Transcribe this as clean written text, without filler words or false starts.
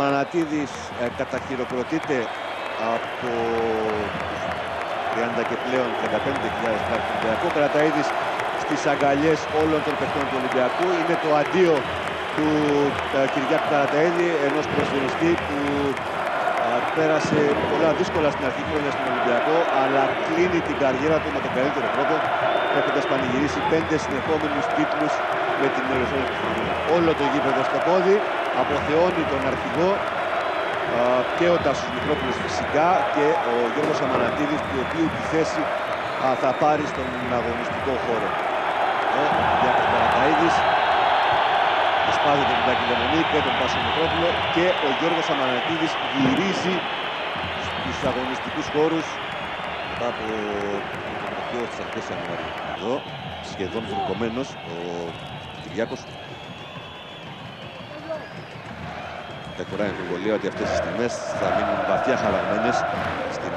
Αμανατίδης καταχειροκροτείται από 30 και πλέον 35.000 του Ολυμπιακού. Καραταΐδης στις αγκαλιές όλων των παιχτών του Ολυμπιακού. Είναι το αντίο του Κυριάκου Καραταΐδη, ενός ποδοσφαιριστή που πέρασε πολλά δύσκολα στην αρχή χρόνια στον Ολυμπιακό, αλλά κλείνει την καριέρα του με τον καλύτερο τρόπο, έχοντας πανηγυρίσει 5 συνεχόμενους τίτλους με την Ελευθερία του. Όλο το γήπεδο στο πόδι, αποθεώνει τον αρχηγό και ο Τάσος Μητρόπουλος φυσικά και ο Γιώργος Αμανατίδης, του οποίου τη θέση θα πάρει στον αγωνιστικό χώρο. Ο Κυριάκος Καραταΐδης σπάζει τον Τάκη Λεμονή και τον Τάσο Μητρόπουλο και ο Γιώργος Αμανατίδης γυρίζει στους αγωνιστικούς χώρους μετά από το μετοχείο στις αρχές Ιανουαρίου. Εδώ σχεδόν βρουκωμένος ο Κυριάκος. Δεν χωράει αμφιβολία ότι αυτές οι στιγμές θα μείνουν βαθιά χαραγμένες στη